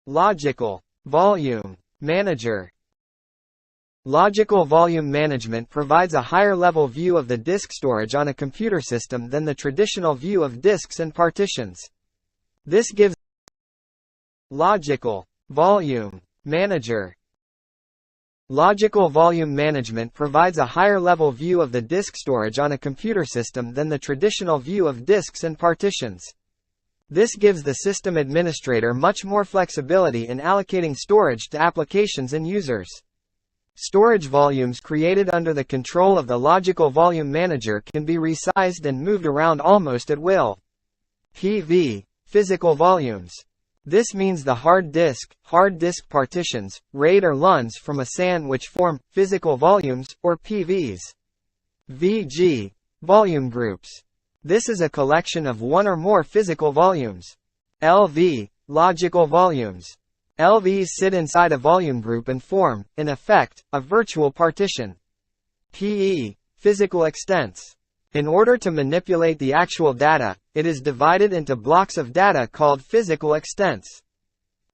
Logical Volume Manager. Logical volume management provides a higher-level view of the disk storage on a computer system than the traditional view of disks and partitions. This gives Logical Volume Manager. Logical volume management provides a higher-level view of the disk storage on a computer system than the traditional view of disks and partitions. This gives the system administrator much more flexibility in allocating storage to applications and users. Storage volumes created under the control of the Logical Volume Manager can be resized and moved around almost at will. PV Physical volumes. This means the hard disk partitions, RAID or LUNs from a SAN which form physical volumes, or PVs. VG Volume groups. This is a collection of one or more physical volumes. LV Logical volumes. LVs sit inside a volume group and form, in effect, a virtual partition. PE Physical extents. In order to manipulate the actual data, it is divided into blocks of data called physical extents.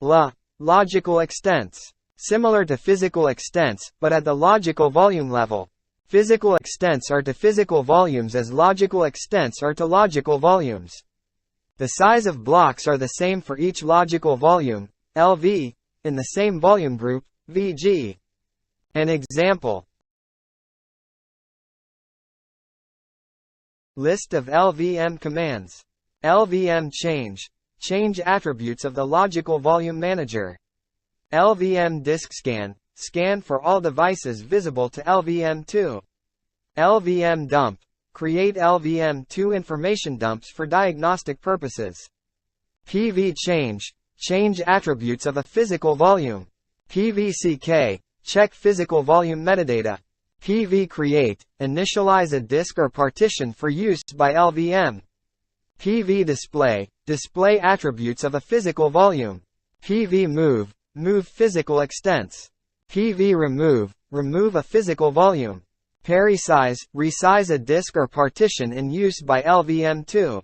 Logical extents. Similar to physical extents, but at the logical volume level. Physical extents are to physical volumes as logical extents are to logical volumes. The size of blocks are the same for each logical volume, LV, in the same volume group, VG. An example. List of LVM commands. LVM change attributes of the Logical Volume Manager. LVM disk scan for all devices visible to LVM2. LVM dump, create LVM2 information dumps for diagnostic purposes. PV change attributes of a physical volume. PVCK, check physical volume metadata. PV create, initialize a disk or partition for use by LVM. PV display attributes of a physical volume. PV move physical extents. PV remove a physical volume. Resize a disk or partition in use by LVM2.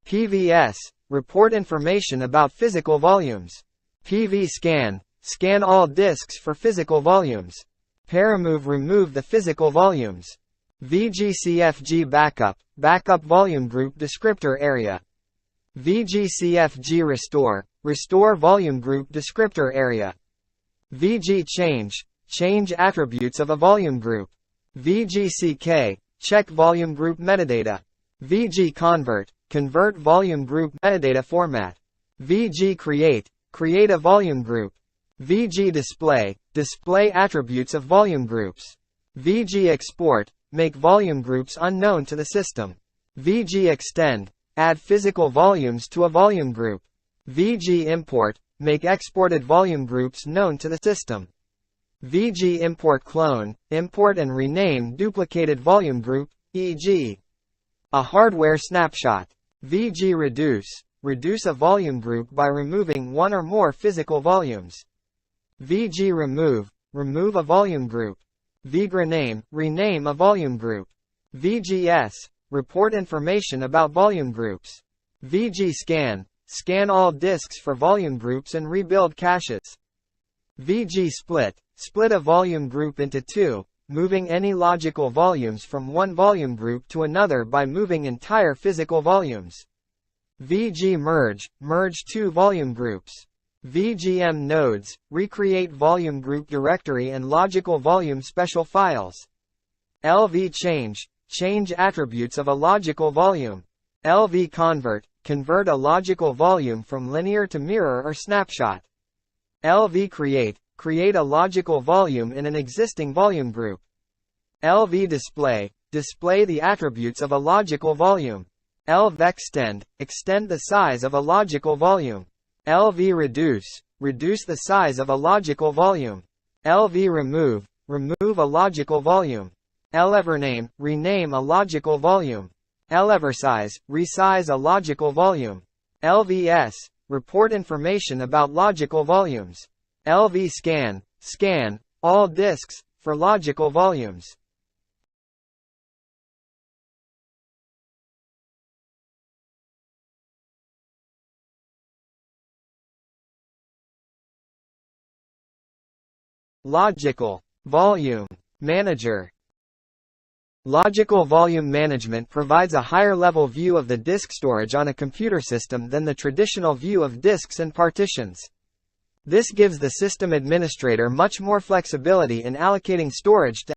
PVS, report information about physical volumes. PV scan all disks for physical volumes. Remove the physical volumes. VGCFG backup volume group descriptor area. VGCFG restore volume group descriptor area. VG change attributes of a volume group. VGCK, check volume group metadata. VG convert volume group metadata format. VG create a volume group. VG display attributes of volume groups. VG export, make volume groups unknown to the system. VG extend, add physical volumes to a volume group. VG import, make exported volume groups known to the system. VG import clone, import and rename duplicated volume group, e.g. a hardware snapshot. VG reduce a volume group by removing one or more physical volumes. VG remove a volume group. VG rename a volume group. VGS, report information about volume groups. VG scan all disks for volume groups and rebuild caches. VG split a volume group into two, moving any logical volumes from one volume group to another by moving entire physical volumes. VG merge two volume groups. VGM nodes, recreate volume group directory and logical volume special files. LV change attributes of a logical volume. LV convert a logical volume from linear to mirror or snapshot. LV create a logical volume in an existing volume group. LV display the attributes of a logical volume. LV extend the size of a logical volume. LV reduce the size of a logical volume. LV remove a logical volume. LEver rename a logical volume. LEversize resize a logical volume. LVS report information about logical volumes. LV scan all disks for logical volumes. Logical Volume Manager. Logical volume management provides a higher-level view of the disk storage on a computer system than the traditional view of disks and partitions. This gives the system administrator much more flexibility in allocating storage to